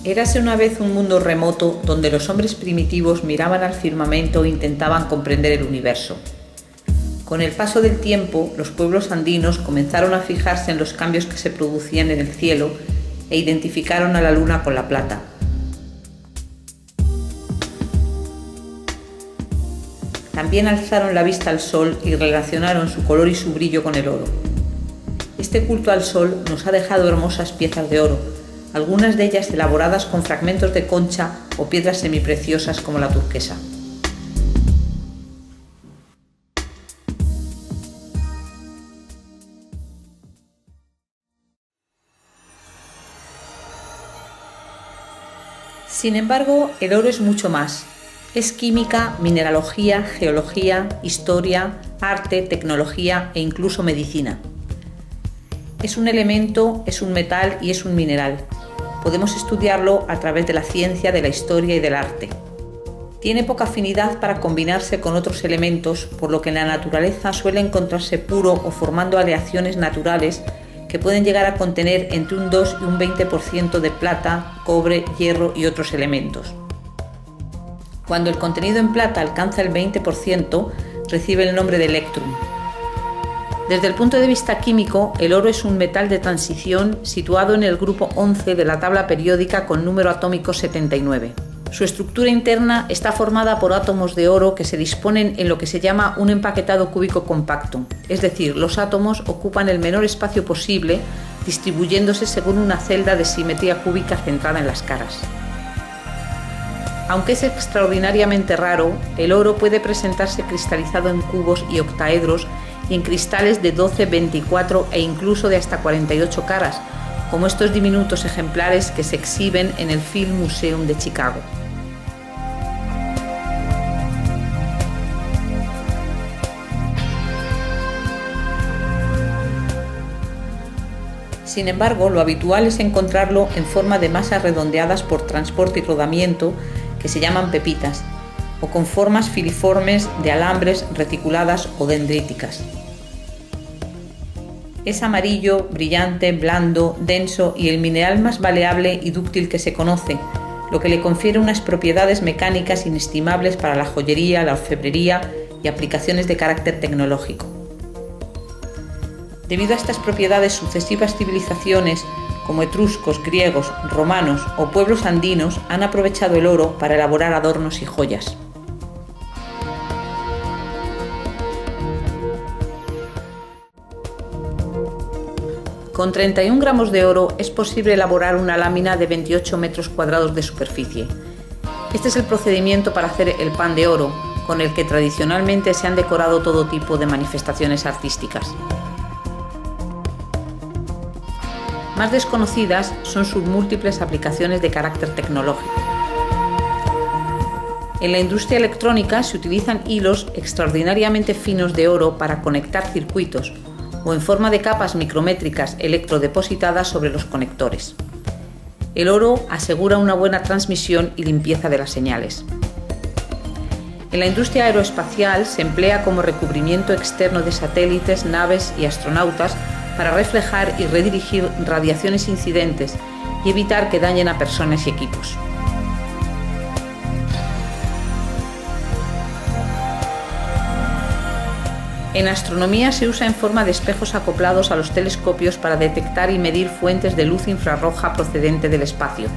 Érase una vez un mundo remoto donde los hombres primitivos miraban al firmamento e intentaban comprender el universo. Con el paso del tiempo, los pueblos andinos comenzaron a fijarse en los cambios que se producían en el cielo e identificaron a la luna con la plata. También alzaron la vista al sol y relacionaron su color y su brillo con el oro. Este culto al sol nos ha dejado hermosas piezas de oro, algunas de ellas elaboradas con fragmentos de concha o piedras semipreciosas como la turquesa. Sin embargo, el oro es mucho más. Es química, mineralogía, geología, historia, arte, tecnología e incluso medicina. Es un elemento, es un metal y es un mineral. Podemos estudiarlo a través de la ciencia, de la historia y del arte. Tiene poca afinidad para combinarse con otros elementos, por lo que en la naturaleza suele encontrarse puro o formando aleaciones naturales que pueden llegar a contener entre un 2 y un 20% de plata, cobre, hierro y otros elementos. Cuando el contenido en plata alcanza el 20%, recibe el nombre de electrum. Desde el punto de vista químico, el oro es un metal de transición situado en el grupo 11 de la tabla periódica con número atómico 79. Su estructura interna está formada por átomos de oro que se disponen en lo que se llama un empaquetado cúbico compacto, es decir, los átomos ocupan el menor espacio posible, distribuyéndose según una celda de simetría cúbica centrada en las caras. Aunque es extraordinariamente raro, el oro puede presentarse cristalizado en cubos y octaedros y en cristales de 12, 24 e incluso de hasta 48 caras, como estos diminutos ejemplares que se exhiben en el Field Museum de Chicago. Sin embargo, lo habitual es encontrarlo en forma de masas redondeadas por transporte y rodamiento, que se llaman pepitas, o con formas filiformes de alambres reticuladas o dendríticas. Es amarillo, brillante, blando, denso y el mineral más maleable y dúctil que se conoce, lo que le confiere unas propiedades mecánicas inestimables para la joyería, la orfebrería y aplicaciones de carácter tecnológico. Debido a estas propiedades, sucesivas civilizaciones, como etruscos, griegos, romanos o pueblos andinos, han aprovechado el oro para elaborar adornos y joyas. Con 31 gramos de oro es posible elaborar una lámina de 28 metros cuadrados de superficie. Este es el procedimiento para hacer el pan de oro, con el que tradicionalmente se han decorado todo tipo de manifestaciones artísticas. Más desconocidas son sus múltiples aplicaciones de carácter tecnológico. En la industria electrónica se utilizan hilos extraordinariamente finos de oro para conectar circuitos o en forma de capas micrométricas electrodepositadas sobre los conectores. El oro asegura una buena transmisión y limpieza de las señales. En la industria aeroespacial se emplea como recubrimiento externo de satélites, naves y astronautas para reflejar y redirigir radiaciones incidentes y evitar que dañen a personas y equipos. En astronomía se usa en forma de espejos acoplados a los telescopios para detectar y medir fuentes de luz infrarroja procedente del espacio.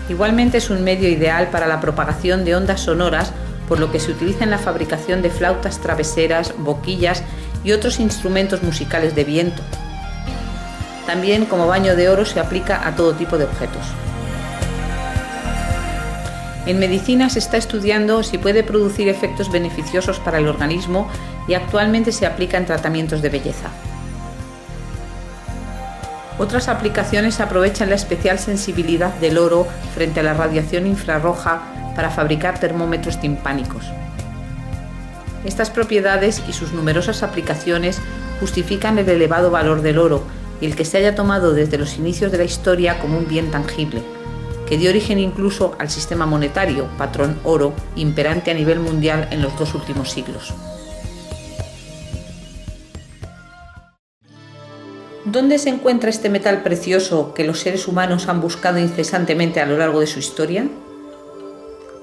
Igualmente es un medio ideal para la propagación de ondas sonoras, por lo que se utiliza en la fabricación de flautas traveseras, boquillas y otros instrumentos musicales de viento. También como baño de oro se aplica a todo tipo de objetos. En medicina se está estudiando si puede producir efectos beneficiosos para el organismo y actualmente se aplica en tratamientos de belleza. Otras aplicaciones aprovechan la especial sensibilidad del oro frente a la radiación infrarroja para fabricar termómetros timpánicos. Estas propiedades y sus numerosas aplicaciones justifican el elevado valor del oro y el que se haya tomado desde los inicios de la historia como un bien tangible, que dio origen incluso al sistema monetario, patrón oro, imperante a nivel mundial en los 2 últimos siglos. ¿Dónde se encuentra este metal precioso que los seres humanos han buscado incesantemente a lo largo de su historia?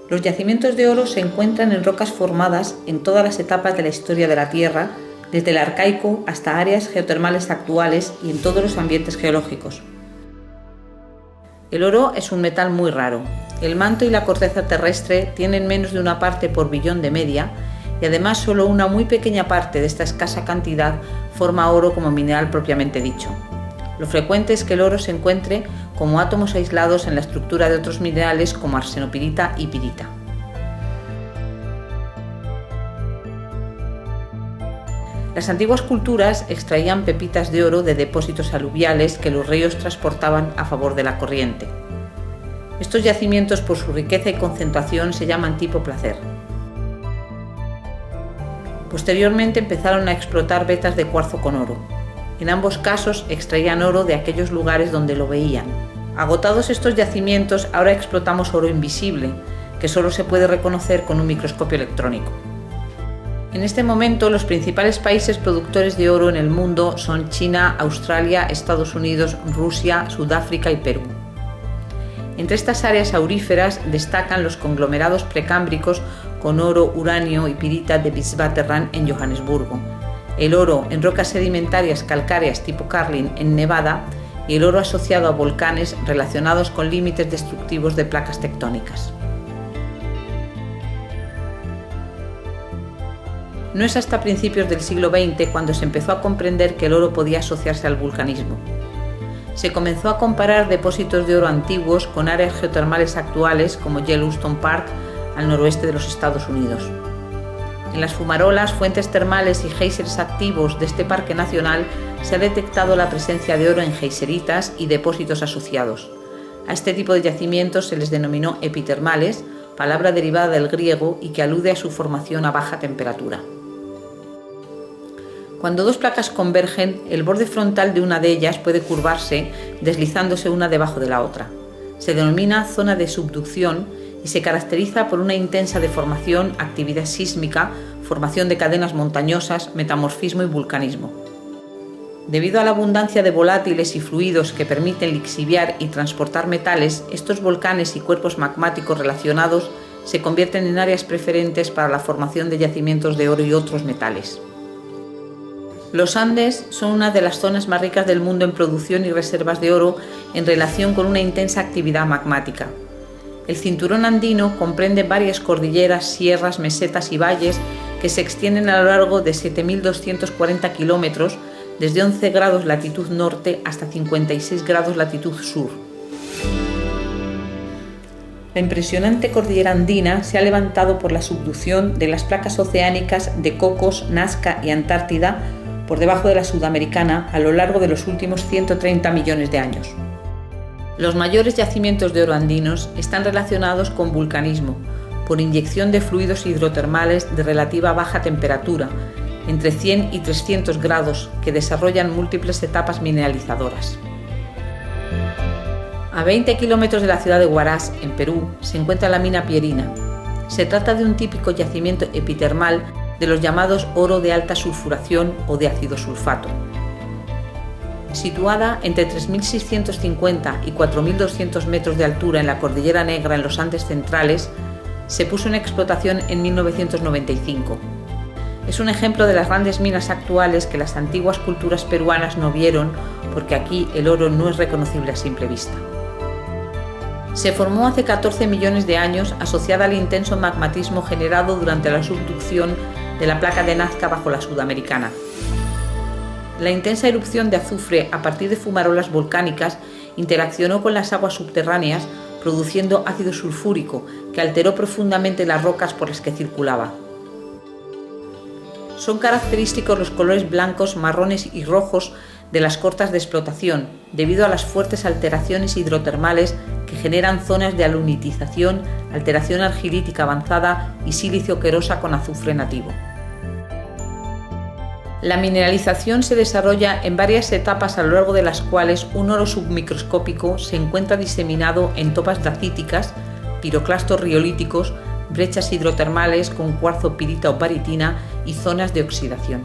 Los yacimientos de oro se encuentran en rocas formadas en todas las etapas de la historia de la Tierra, desde el arcaico hasta áreas geotermales actuales y en todos los ambientes geológicos. El oro es un metal muy raro. El manto y la corteza terrestre tienen menos de una parte por billón de media, y además solo una muy pequeña parte de esta escasa cantidad forma oro como mineral propiamente dicho. Lo frecuente es que el oro se encuentre como átomos aislados en la estructura de otros minerales como arsenopirita y pirita. Las antiguas culturas extraían pepitas de oro de depósitos aluviales que los ríos transportaban a favor de la corriente. Estos yacimientos, por su riqueza y concentración, se llaman tipo placer. Posteriormente empezaron a explotar vetas de cuarzo con oro. En ambos casos extraían oro de aquellos lugares donde lo veían. Agotados estos yacimientos, ahora explotamos oro invisible, que solo se puede reconocer con un microscopio electrónico. En este momento, los principales países productores de oro en el mundo son China, Australia, Estados Unidos, Rusia, Sudáfrica y Perú. Entre estas áreas auríferas destacan los conglomerados precámbricos con oro, uranio y pirita de Witwatersrand en Johannesburgo, el oro en rocas sedimentarias calcáreas tipo Carlin en Nevada y el oro asociado a volcanes relacionados con límites destructivos de placas tectónicas. No es hasta principios del siglo XX cuando se empezó a comprender que el oro podía asociarse al vulcanismo. Se comenzó a comparar depósitos de oro antiguos con áreas geotermales actuales como Yellowstone Park al noroeste de los Estados Unidos. En las fumarolas, fuentes termales y géiseres activos de este parque nacional se ha detectado la presencia de oro en geiseritas y depósitos asociados. A este tipo de yacimientos se les denominó epitermales, palabra derivada del griego y que alude a su formación a baja temperatura. Cuando dos placas convergen, el borde frontal de una de ellas puede curvarse, deslizándose una debajo de la otra. Se denomina zona de subducción y se caracteriza por una intensa deformación, actividad sísmica, formación de cadenas montañosas, metamorfismo y vulcanismo. Debido a la abundancia de volátiles y fluidos que permiten lixiviar y transportar metales, estos volcanes y cuerpos magmáticos relacionados se convierten en áreas preferentes para la formación de yacimientos de oro y otros metales. Los Andes son una de las zonas más ricas del mundo en producción y reservas de oro en relación con una intensa actividad magmática. El cinturón andino comprende varias cordilleras, sierras, mesetas y valles que se extienden a lo largo de 7.240 kilómetros desde 11 grados latitud norte hasta 56 grados latitud sur. La impresionante cordillera andina se ha levantado por la subducción de las placas oceánicas de Cocos, Nazca y Antártida por debajo de la sudamericana a lo largo de los últimos 130 millones de años. Los mayores yacimientos de oro andinos están relacionados con vulcanismo, por inyección de fluidos hidrotermales de relativa baja temperatura, entre 100 y 300 grados, que desarrollan múltiples etapas mineralizadoras. A 20 kilómetros de la ciudad de Huaraz, en Perú, se encuentra la mina Pierina. Se trata de un típico yacimiento epitermal de los llamados oro de alta sulfuración o de ácido sulfato. Situada entre 3.650 y 4.200 metros de altura en la Cordillera Negra en los Andes centrales, se puso en explotación en 1995. Es un ejemplo de las grandes minas actuales que las antiguas culturas peruanas no vieron, porque aquí el oro no es reconocible a simple vista. Se formó hace 14 millones de años asociada al intenso magmatismo generado durante la subducción de la placa de Nazca bajo la sudamericana. La intensa erupción de azufre a partir de fumarolas volcánicas interaccionó con las aguas subterráneas, produciendo ácido sulfúrico que alteró profundamente las rocas por las que circulaba. Son característicos los colores blancos, marrones y rojos de las cortas de explotación, debido a las fuertes alteraciones hidrotermales que generan zonas de alunitización, alteración argilítica avanzada y sílice querosa con azufre nativo. La mineralización se desarrolla en varias etapas a lo largo de las cuales un oro submicroscópico se encuentra diseminado en topas dacíticas, piroclastos riolíticos, brechas hidrotermales con cuarzo, pirita o paritina y zonas de oxidación.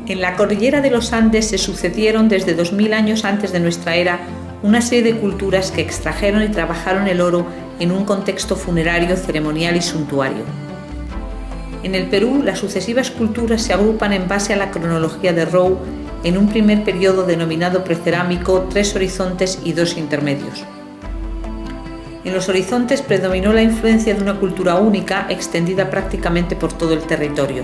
En la cordillera de los Andes se sucedieron desde 2000 años antes de nuestra era una serie de culturas que extrajeron y trabajaron el oro en un contexto funerario, ceremonial y suntuario. En el Perú, las sucesivas culturas se agrupan en base a la cronología de Rowe en un primer periodo denominado precerámico, 3 horizontes y 2 intermedios. En los horizontes predominó la influencia de una cultura única extendida prácticamente por todo el territorio.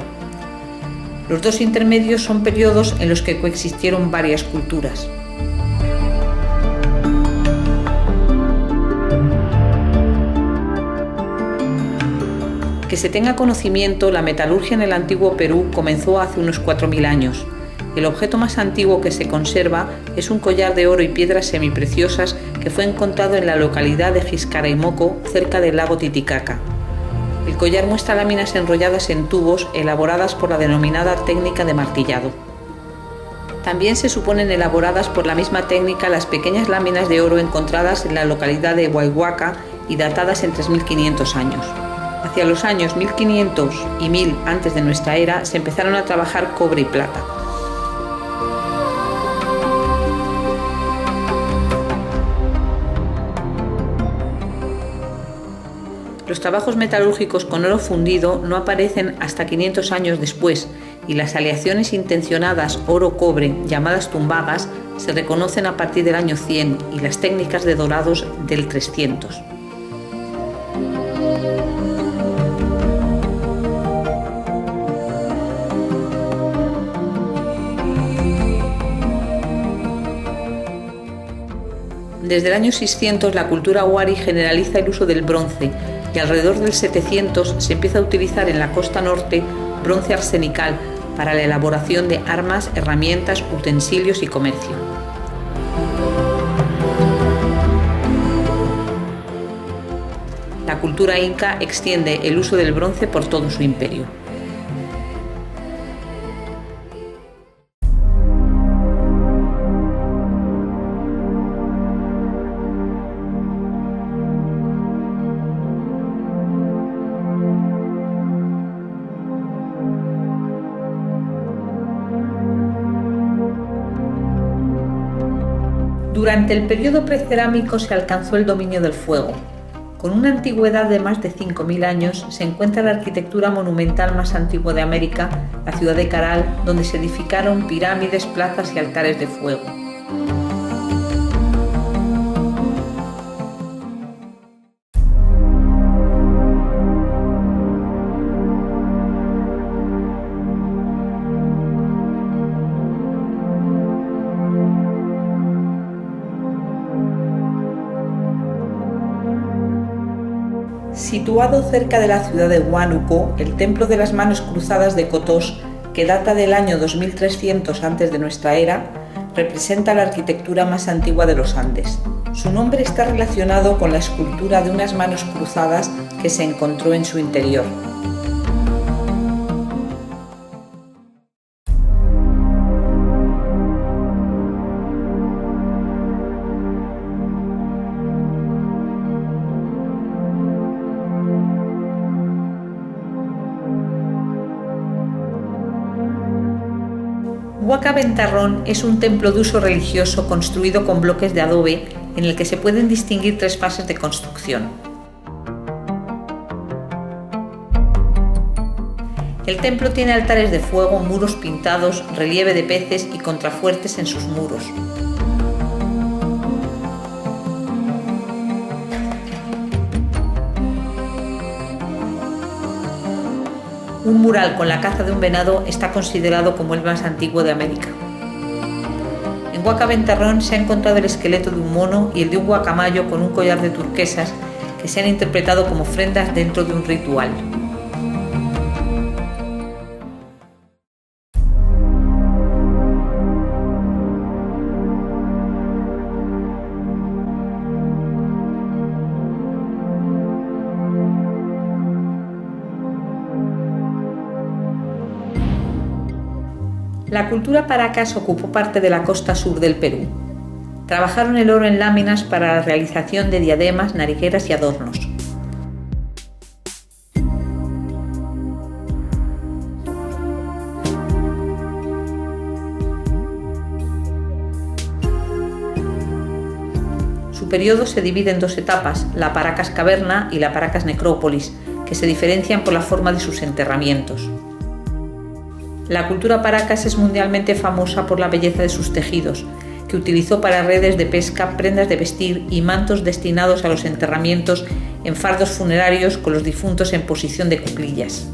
Los 2 intermedios son periodos en los que coexistieron varias culturas. Que se tenga conocimiento, la metalurgia en el antiguo Perú comenzó hace unos 4000 años. El objeto más antiguo que se conserva es un collar de oro y piedras semipreciosas que fue encontrado en la localidad de Xiscaraymoco, cerca del lago Titicaca. El collar muestra láminas enrolladas en tubos elaboradas por la denominada técnica de martillado. También se suponen elaboradas por la misma técnica las pequeñas láminas de oro encontradas en la localidad de Huayhuaca y datadas en 3500 años. Hacia los años 1500 y 1000 antes de nuestra era se empezaron a trabajar cobre y plata. Los trabajos metalúrgicos con oro fundido no aparecen hasta 500 años después y las aleaciones intencionadas oro-cobre, llamadas tumbagas, se reconocen a partir del año 100 y las técnicas de dorados del 300. Desde el año 600 la cultura wari generaliza el uso del bronce y alrededor del 700 se empieza a utilizar en la costa norte bronce arsenical para la elaboración de armas, herramientas, utensilios y comercio. La cultura inca extiende el uso del bronce por todo su imperio. Durante el periodo precerámico se alcanzó el dominio del fuego. Con una antigüedad de más de 5000 años se encuentra la arquitectura monumental más antigua de América, la ciudad de Caral, donde se edificaron pirámides, plazas y altares de fuego. Situado cerca de la ciudad de Huánuco, el Templo de las Manos Cruzadas de Cotos, que data del año 2300 antes de nuestra era, representa la arquitectura más antigua de los Andes. Su nombre está relacionado con la escultura de unas manos cruzadas que se encontró en su interior. Huaca Ventarrón es un templo de uso religioso construido con bloques de adobe en el que se pueden distinguir 3 fases de construcción. El templo tiene altares de fuego, muros pintados, relieve de peces y contrafuertes en sus muros. Un mural con la caza de un venado está considerado como el más antiguo de América. En Huaca Ventarrón se ha encontrado el esqueleto de un mono y el de un guacamayo con un collar de turquesas que se han interpretado como ofrendas dentro de un ritual. La cultura Paracas ocupó parte de la costa sur del Perú. Trabajaron el oro en láminas para la realización de diademas, narigueras y adornos. periodo se divide en dos etapas, la Paracas Caverna y la Paracas Necrópolis, que se diferencian por la forma de sus enterramientos. La cultura Paracas es mundialmente famosa por la belleza de sus tejidos, que utilizó para redes de pesca, prendas de vestir y mantos destinados a los enterramientos en fardos funerarios con los difuntos en posición de cuclillas.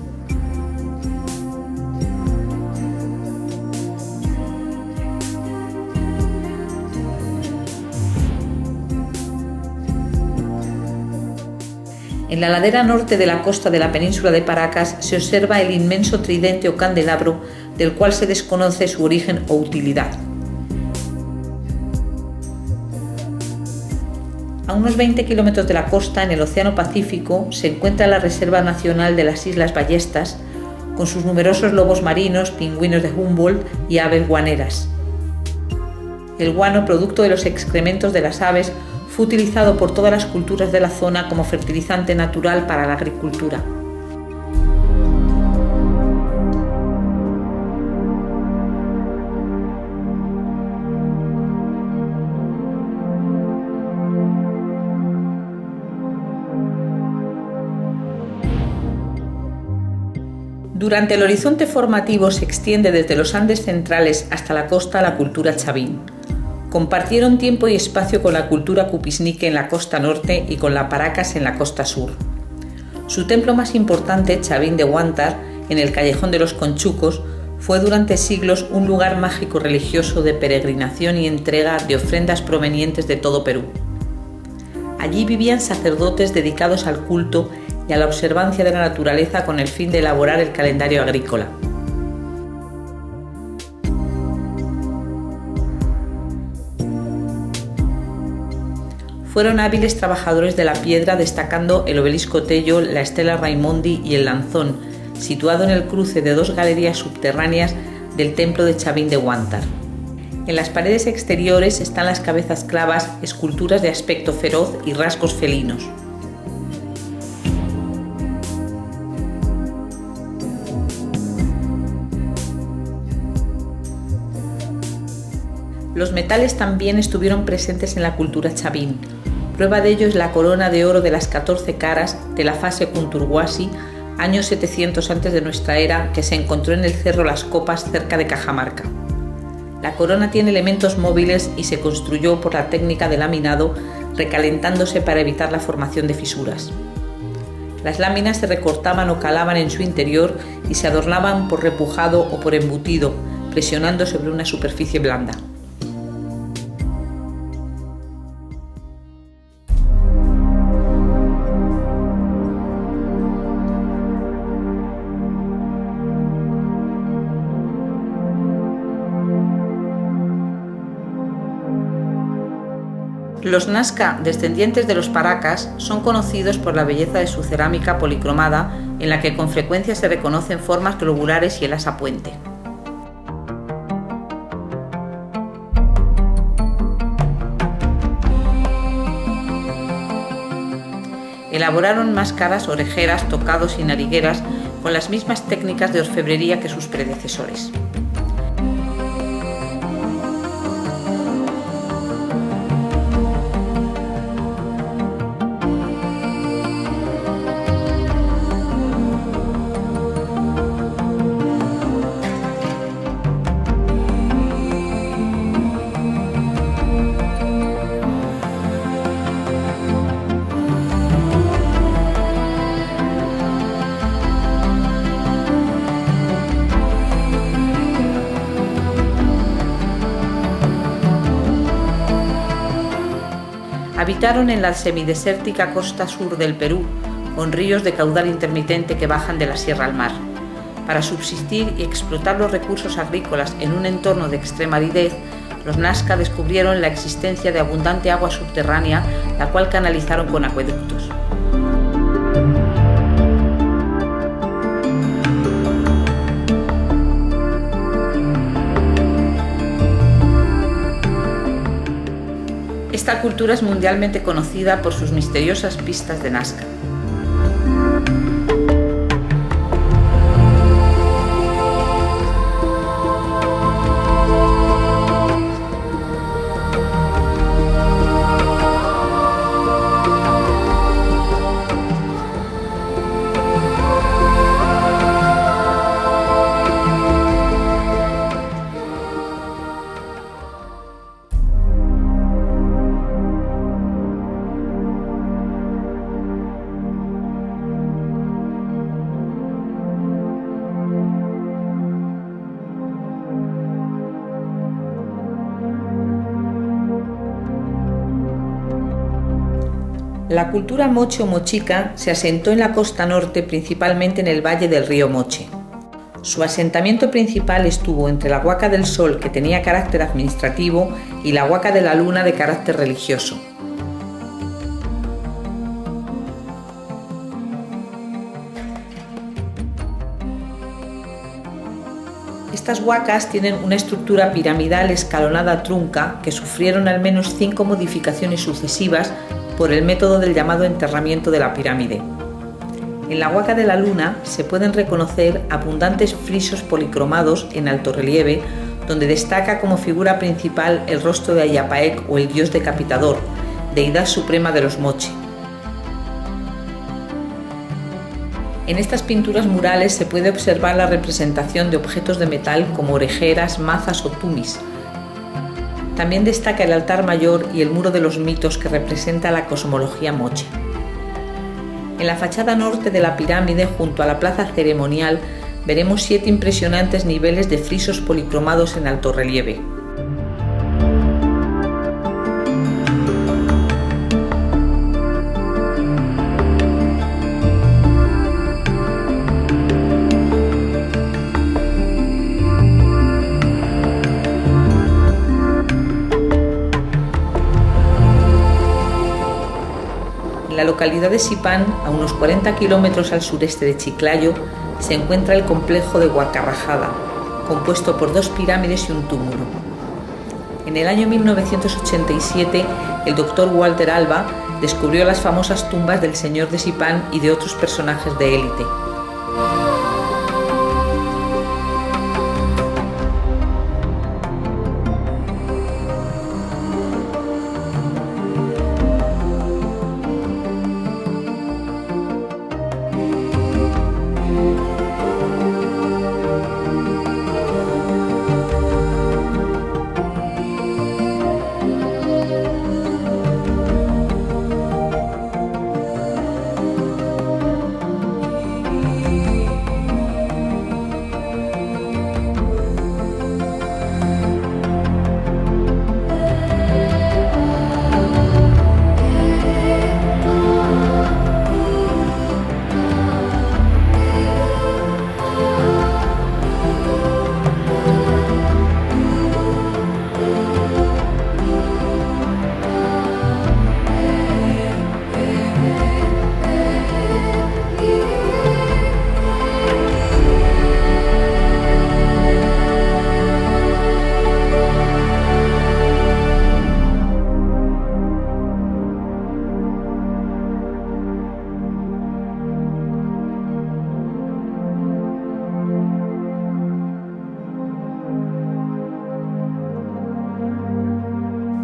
En la ladera norte de la costa de la península de Paracas se observa el inmenso tridente o candelabro, del cual se desconoce su origen o utilidad. A unos 20 kilómetros de la costa, en el Océano Pacífico, se encuentra la Reserva Nacional de las Islas Ballestas, con sus numerosos lobos marinos, pingüinos de Humboldt y aves guaneras. El guano, producto de los excrementos de las aves, fue utilizado por todas las culturas de la zona como fertilizante natural para la agricultura. Durante el horizonte formativo se extiende desde los Andes centrales hasta la costa la cultura chavín. Compartieron tiempo y espacio con la cultura cupisnique en la costa norte y con la Paracas en la costa sur. Su templo más importante, Chavín de Huántar, en el Callejón de los Conchucos, fue durante siglos un lugar mágico religioso de peregrinación y entrega de ofrendas provenientes de todo Perú. Allí vivían sacerdotes dedicados al culto y a la observancia de la naturaleza con el fin de elaborar el calendario agrícola. Fueron hábiles trabajadores de la piedra, destacando el obelisco Tello, la estela Raimondi y el Lanzón, situado en el cruce de dos galerías subterráneas del templo de Chavín de Huántar. En las paredes exteriores están las cabezas clavas, esculturas de aspecto feroz y rasgos felinos. Los metales también estuvieron presentes en la cultura chavín. Prueba de ello es la corona de oro de las 14 caras de la fase Cunturhuasi, años 700 antes de nuestra era, que se encontró en el Cerro Las Copas cerca de Cajamarca. La corona tiene elementos móviles y se construyó por la técnica de laminado, recalentándose para evitar la formación de fisuras. Las láminas se recortaban o calaban en su interior y se adornaban por repujado o por embutido, presionando sobre una superficie blanda. Los Nazca, descendientes de los Paracas, son conocidos por la belleza de su cerámica policromada, en la que con frecuencia se reconocen formas globulares y el asa puente. Elaboraron máscaras, orejeras, tocados y narigueras con las mismas técnicas de orfebrería que sus predecesores. Habitaron en la semidesértica costa sur del Perú, con ríos de caudal intermitente que bajan de la sierra al mar. Para subsistir y explotar los recursos agrícolas en un entorno de extrema aridez, los Nazca descubrieron la existencia de abundante agua subterránea, la cual canalizaron con acueductos. Esta cultura es mundialmente conocida por sus misteriosas pistas de Nazca. La cultura moche o mochica se asentó en la costa norte, principalmente en el valle del río Moche. Su asentamiento principal estuvo entre la Huaca del Sol, que tenía carácter administrativo, y la Huaca de la Luna, de carácter religioso. Estas huacas tienen una estructura piramidal escalonada trunca que sufrieron al menos 5 modificaciones sucesivas por el método del llamado enterramiento de la pirámide. En la Huaca de la Luna se pueden reconocer abundantes frisos policromados en alto relieve, donde destaca como figura principal el rostro de Ayapaec, o el dios decapitador, deidad suprema de los moche. En estas pinturas murales se puede observar la representación de objetos de metal como orejeras, mazas o tumis. También destaca el altar mayor y el muro de los mitos, que representa la cosmología moche. En la fachada norte de la pirámide, junto a la plaza ceremonial, veremos 7 impresionantes niveles de frisos policromados en alto relieve. En la localidad de Sipán, a unos 40 kilómetros al sureste de Chiclayo, se encuentra el complejo de Huacarrajada, compuesto por 2 pirámides y un túmulo. En el año 1987, el doctor Walter Alba descubrió las famosas tumbas del señor de Sipán y de otros personajes de élite.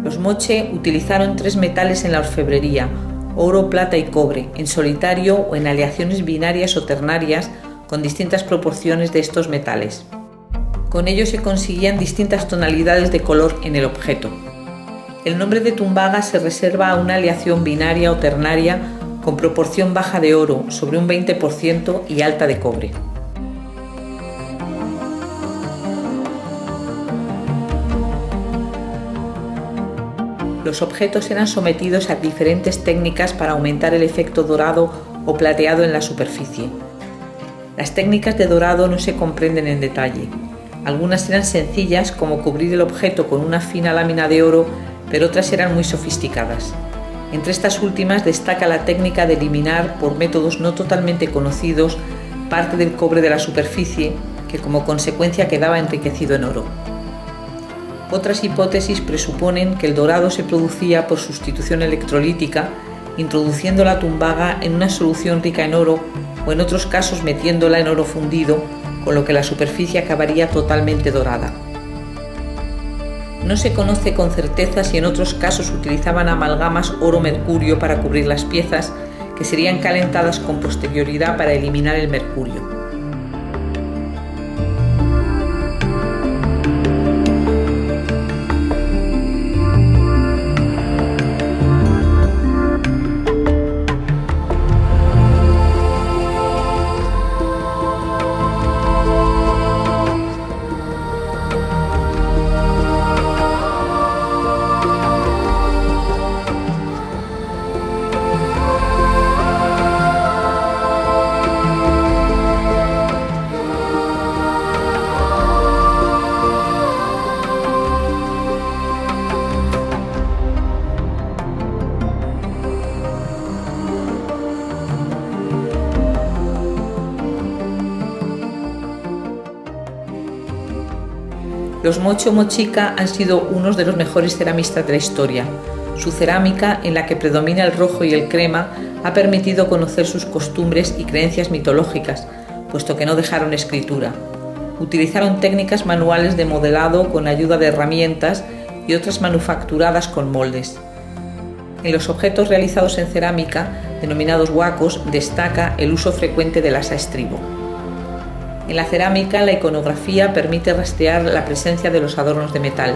Los moche utilizaron 3 metales en la orfebrería: oro, plata y cobre, en solitario o en aleaciones binarias o ternarias con distintas proporciones de estos metales. Con ello se conseguían distintas tonalidades de color en el objeto. El nombre de tumbaga se reserva a una aleación binaria o ternaria con proporción baja de oro sobre un 20% y alta de cobre. Los objetos eran sometidos a diferentes técnicas para aumentar el efecto dorado o plateado en la superficie. Las técnicas de dorado no se comprenden en detalle. Algunas eran sencillas, como cubrir el objeto con una fina lámina de oro, pero otras eran muy sofisticadas. Entre estas últimas destaca la técnica de eliminar, por métodos no totalmente conocidos, parte del cobre de la superficie, que como consecuencia quedaba enriquecido en oro. Otras hipótesis presuponen que el dorado se producía por sustitución electrolítica, introduciendo la tumbaga en una solución rica en oro, o en otros casos metiéndola en oro fundido, con lo que la superficie acabaría totalmente dorada. No se conoce con certeza si en otros casos utilizaban amalgamas oro-mercurio para cubrir las piezas, que serían calentadas con posterioridad para eliminar el mercurio. Los mocho mochica han sido unos de los mejores ceramistas de la historia. Su cerámica, en la que predomina el rojo y el crema, ha permitido conocer sus costumbres y creencias mitológicas, puesto que no dejaron escritura. Utilizaron técnicas manuales de modelado con ayuda de herramientas y otras manufacturadas con moldes. En los objetos realizados en cerámica, denominados huacos, destaca el uso frecuente del asa estribo. En la cerámica, la iconografía permite rastrear la presencia de los adornos de metal.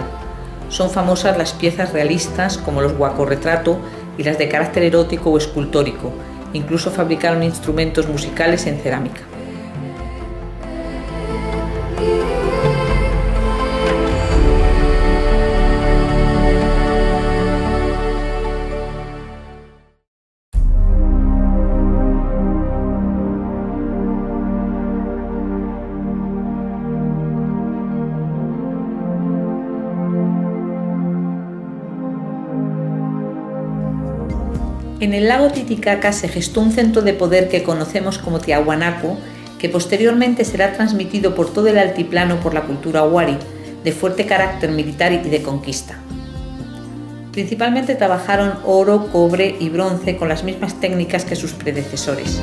Son famosas las piezas realistas como los huacorretrato y las de carácter erótico o escultórico. Incluso fabricaron instrumentos musicales en cerámica. En el lago Titicaca se gestó un centro de poder que conocemos como Tiahuanaco, que posteriormente será transmitido por todo el altiplano por la cultura wari, de fuerte carácter militar y de conquista. Principalmente trabajaron oro, cobre y bronce con las mismas técnicas que sus predecesores.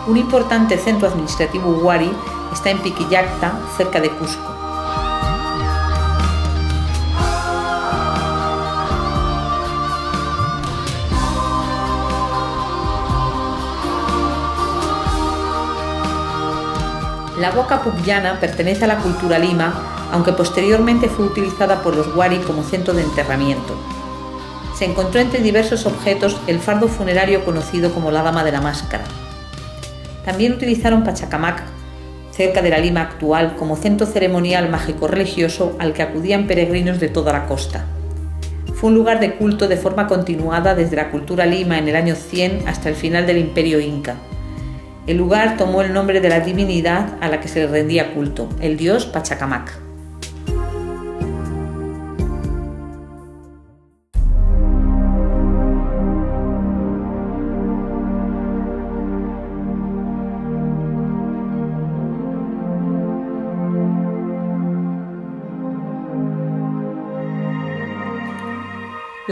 Un importante centro administrativo wari está en Piquillacta, cerca de Cusco. La boca pucllana pertenece a la cultura lima, aunque posteriormente fue utilizada por los wari como centro de enterramiento. Se encontró entre diversos objetos el fardo funerario conocido como la Dama de la Máscara. También utilizaron Pachacamac, cerca de la Lima actual, como centro ceremonial mágico-religioso al que acudían peregrinos de toda la costa. Fue un lugar de culto de forma continuada desde la cultura lima en el año 100 hasta el final del Imperio Inca. El lugar tomó el nombre de la divinidad a la que se le rendía culto, el dios Pachacamac.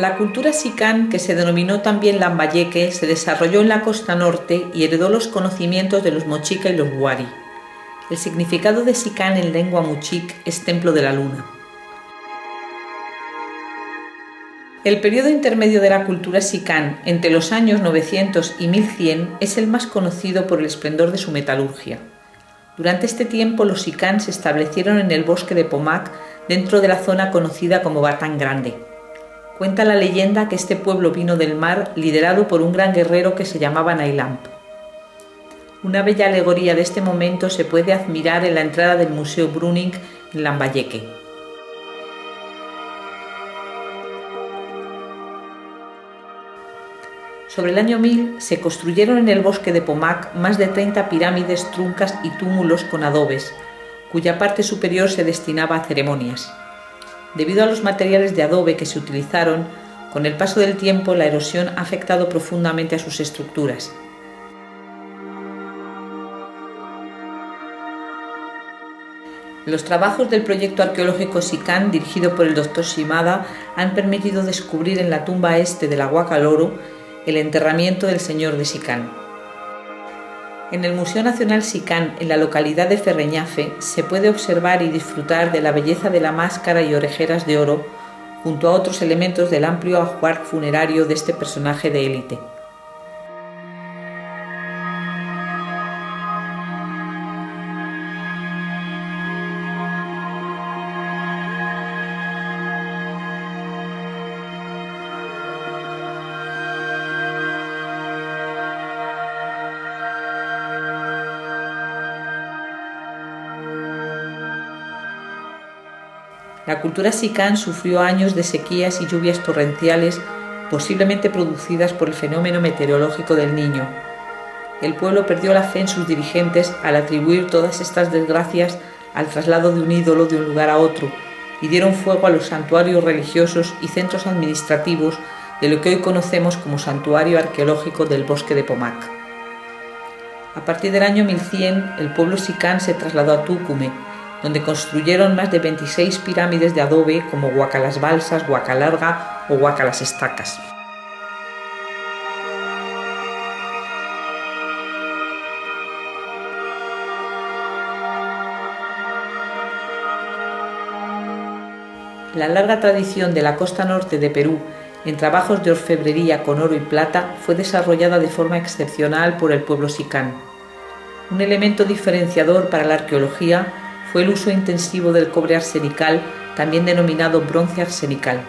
La cultura Sican, que se denominó también Lambayeque, se desarrolló en la costa norte y heredó los conocimientos de los mochica y los wari. El significado de Sican en lengua muchic es templo de la luna. El periodo intermedio de la cultura Sican, entre los años 900 y 1100, es el más conocido por el esplendor de su metalurgia. Durante este tiempo, los Sican se establecieron en el bosque de Pomac, dentro de la zona conocida como Batán Grande. Cuenta la leyenda que este pueblo vino del mar liderado por un gran guerrero que se llamaba Nailamp. Una bella alegoría de este momento se puede admirar en la entrada del Museo Brüning en Lambayeque. Sobre el año 1000 se construyeron en el bosque de Pomac más de 30 pirámides, truncas y túmulos con adobes, cuya parte superior se destinaba a ceremonias. Debido a los materiales de adobe que se utilizaron, con el paso del tiempo la erosión ha afectado profundamente a sus estructuras. Los trabajos del proyecto arqueológico Sican, dirigido por el Dr. Shimada, han permitido descubrir en la tumba este de la Huaca Loro el enterramiento del señor de Sican. En el Museo Nacional Sican, en la localidad de Ferreñafe, se puede observar y disfrutar de la belleza de la máscara y orejeras de oro, junto a otros elementos del amplio ajuar funerario de este personaje de élite. La cultura Sican sufrió años de sequías y lluvias torrenciales posiblemente producidas por el fenómeno meteorológico del Niño. El pueblo perdió la fe en sus dirigentes al atribuir todas estas desgracias al traslado de un ídolo de un lugar a otro, y dieron fuego a los santuarios religiosos y centros administrativos de lo que hoy conocemos como Santuario Arqueológico del Bosque de Pomac. A partir del año 1100, el pueblo Sican se trasladó a Túcume, donde construyeron más de 26 pirámides de adobe como Huaca las Balsas, Huaca Larga o Huaca las Estacas. La larga tradición de la costa norte de Perú en trabajos de orfebrería con oro y plata fue desarrollada de forma excepcional por el pueblo Sican. Un elemento diferenciador para la arqueología fue el uso intensivo del cobre arsenical, también denominado bronce arsenical.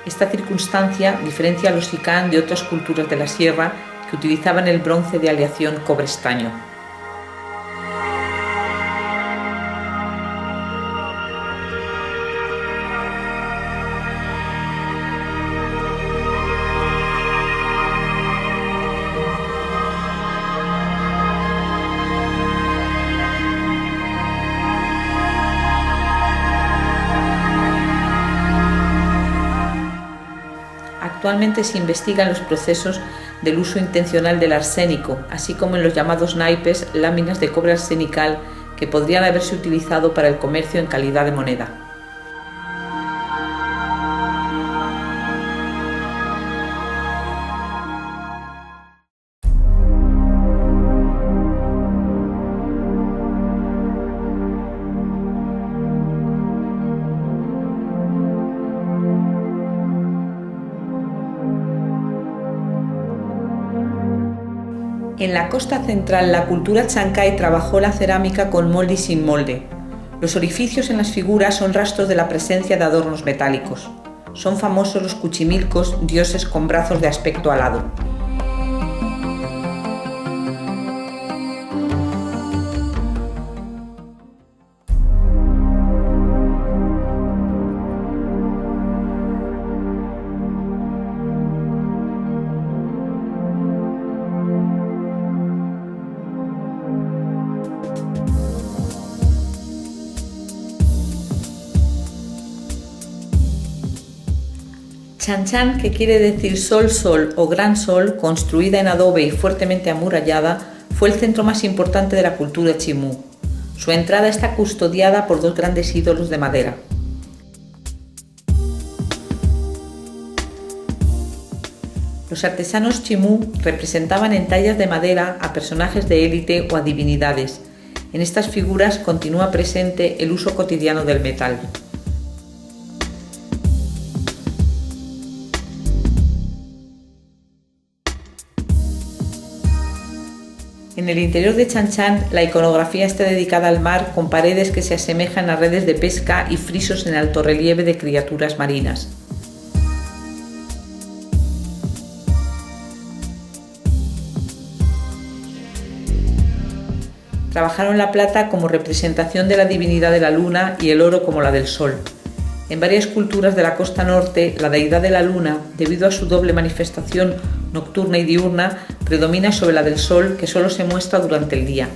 Esta circunstancia diferencia a los Sican de otras culturas de la sierra que utilizaban el bronce de aleación cobre-estaño. Actualmente se investigan los procesos del uso intencional del arsénico, así como en los llamados naipes, láminas de cobre arsenical que podrían haberse utilizado para el comercio en calidad de moneda. En la costa central, la cultura chancay trabajó la cerámica con molde y sin molde. Los orificios en las figuras son rastros de la presencia de adornos metálicos. Son famosos los cuchimilcos, dioses con brazos de aspecto alado. Chan Chan, que quiere decir sol sol o gran sol, construida en adobe y fuertemente amurallada, fue el centro más importante de la cultura chimú. Su entrada está custodiada por dos grandes ídolos de madera. Los artesanos chimú representaban en tallas de madera a personajes de élite o a divinidades. En estas figuras continúa presente el uso cotidiano del metal. En el interior de Chan Chan, la iconografía está dedicada al mar, con paredes que se asemejan a redes de pesca y frisos en alto relieve de criaturas marinas. Trabajaron la plata como representación de la divinidad de la luna y el oro como la del sol. En varias culturas de la costa norte, la deidad de la luna, debido a su doble manifestación nocturna y diurna, predomina sobre la del sol, que solo se muestra durante el día.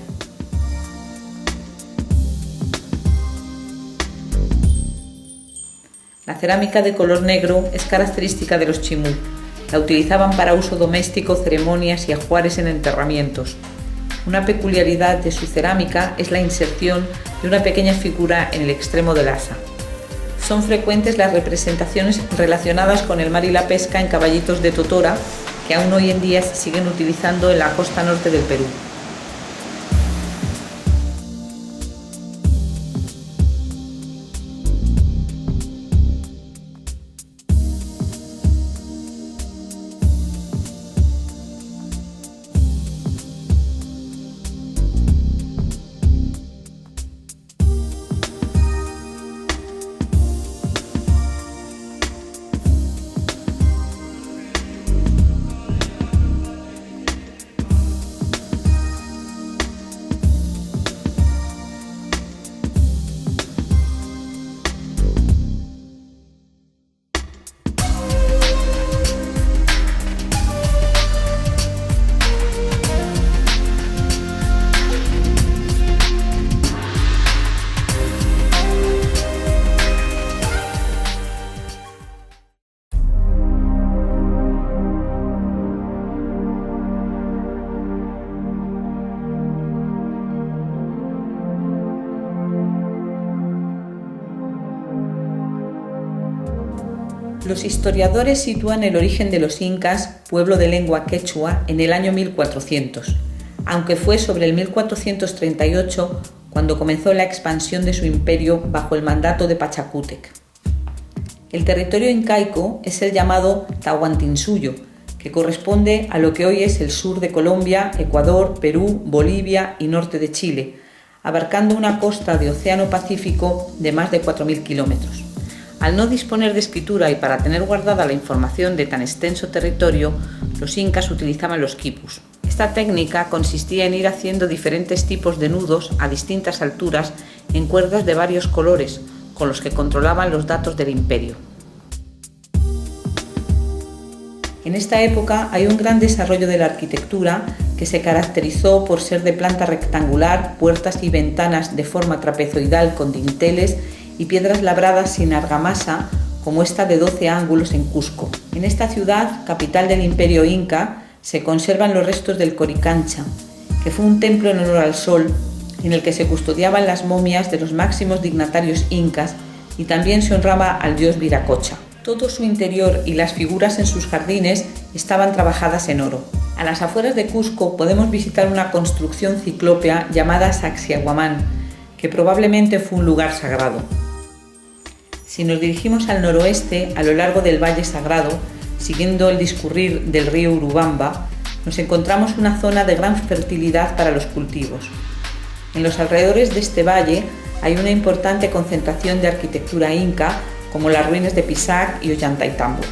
La cerámica de color negro es característica de los chimú. La utilizaban para uso doméstico, ceremonias y ajuares en enterramientos. Una peculiaridad de su cerámica es la inserción de una pequeña figura en el extremo del asa. Son frecuentes las representaciones relacionadas con el mar y la pesca en caballitos de totora, que aún hoy en día se siguen utilizando en la costa norte del Perú. Los historiadores sitúan el origen de los incas, pueblo de lengua quechua, en el año 1400, aunque fue sobre el 1438 cuando comenzó la expansión de su imperio bajo el mandato de Pachacútec. El territorio incaico es el llamado Tahuantinsuyo, que corresponde a lo que hoy es el sur de Colombia, Ecuador, Perú, Bolivia y norte de Chile, abarcando una costa de Océano Pacífico de más de 4.000 kilómetros. Al no disponer de escritura y para tener guardada la información de tan extenso territorio, los incas utilizaban los quipus. Esta técnica consistía en ir haciendo diferentes tipos de nudos a distintas alturas en cuerdas de varios colores, con los que controlaban los datos del imperio. En esta época hay un gran desarrollo de la arquitectura que se caracterizó por ser de planta rectangular, puertas y ventanas de forma trapezoidal con dinteles y piedras labradas sin argamasa, como esta de 12 ángulos en Cusco. En esta ciudad, capital del imperio inca, se conservan los restos del Coricancha, que fue un templo en honor al sol, en el que se custodiaban las momias de los máximos dignatarios incas y también se honraba al dios Viracocha. Todo su interior y las figuras en sus jardines estaban trabajadas en oro. A las afueras de Cusco podemos visitar una construcción ciclópea llamada Sacsayhuamán, que probablemente fue un lugar sagrado. Si nos dirigimos al noroeste, a lo largo del Valle Sagrado, siguiendo el discurrir del río Urubamba, nos encontramos una zona de gran fertilidad para los cultivos. En los alrededores de este valle hay una importante concentración de arquitectura inca, como las ruinas de Pisac y Ollantaytambo.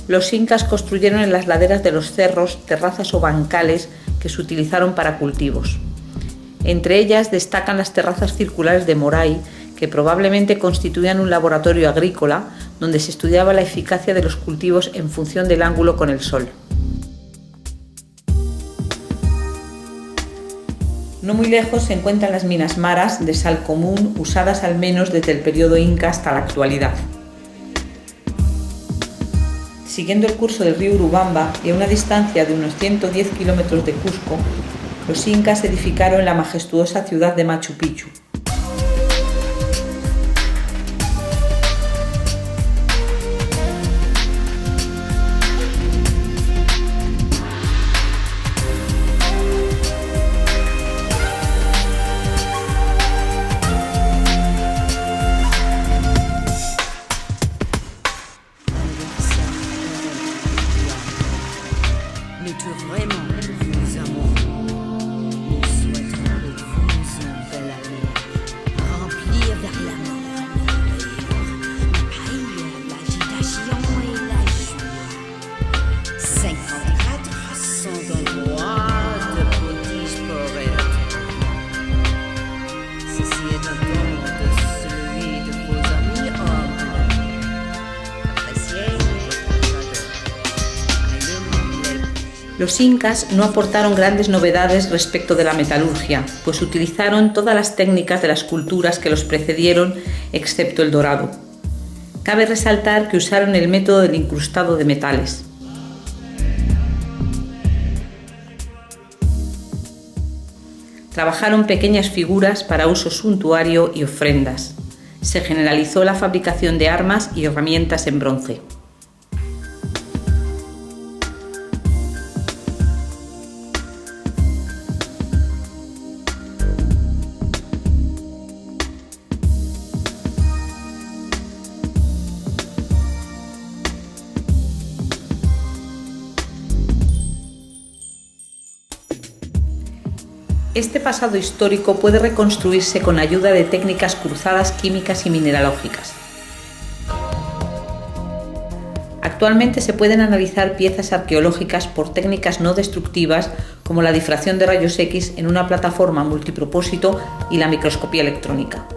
Los incas construyeron en las laderas de los cerros terrazas o bancales que se utilizaron para cultivos. Entre ellas destacan las terrazas circulares de Moray, que probablemente constituían un laboratorio agrícola donde se estudiaba la eficacia de los cultivos en función del ángulo con el sol. No muy lejos se encuentran las minas maras de sal común, usadas al menos desde el periodo inca hasta la actualidad. Siguiendo el curso del río Urubamba y a una distancia de unos 110 kilómetros de Cusco, los incas edificaron la majestuosa ciudad de Machu Picchu. Los incas no aportaron grandes novedades respecto de la metalurgia, pues utilizaron todas las técnicas de las culturas que los precedieron, excepto el dorado. Cabe resaltar que usaron el método del incrustado de metales. Trabajaron pequeñas figuras para uso suntuario y ofrendas. Se generalizó la fabricación de armas y herramientas en bronce. Este pasado histórico puede reconstruirse con ayuda de técnicas cruzadas químicas y mineralógicas. Actualmente se pueden analizar piezas arqueológicas por técnicas no destructivas como la difracción de rayos X en una plataforma multipropósito y la microscopía electrónica.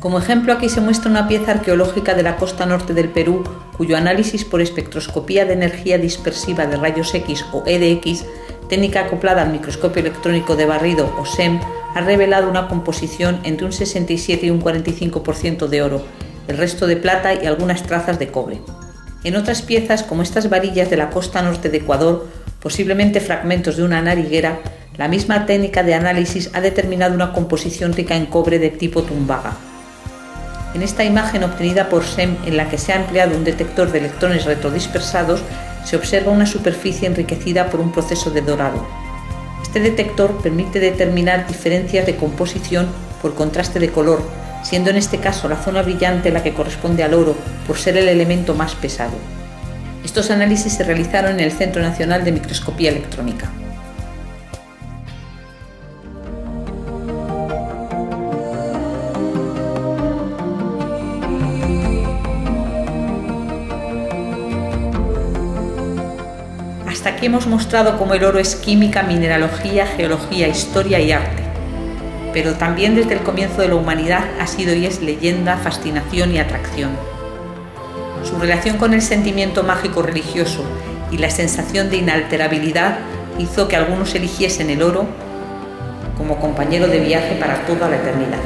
Como ejemplo, aquí se muestra una pieza arqueológica de la costa norte del Perú, cuyo análisis por espectroscopía de energía dispersiva de rayos X o EDX, técnica acoplada al microscopio electrónico de barrido o SEM, ha revelado una composición entre un 67 y un 45% de oro, el resto de plata y algunas trazas de cobre. En otras piezas, como estas varillas de la costa norte de Ecuador, posiblemente fragmentos de una nariguera, la misma técnica de análisis ha determinado una composición rica en cobre de tipo tumbaga. En esta imagen obtenida por SEM, en la que se ha empleado un detector de electrones retrodispersados, se observa una superficie enriquecida por un proceso de dorado. Este detector permite determinar diferencias de composición por contraste de color, siendo en este caso la zona brillante la que corresponde al oro, por ser el elemento más pesado. Estos análisis se realizaron en el Centro Nacional de Microscopía Electrónica. Hasta aquí hemos mostrado cómo el oro es química, mineralogía, geología, historia y arte. Pero también desde el comienzo de la humanidad ha sido y es leyenda, fascinación y atracción. Su relación con el sentimiento mágico religioso y la sensación de inalterabilidad hizo que algunos eligiesen el oro como compañero de viaje para toda la eternidad.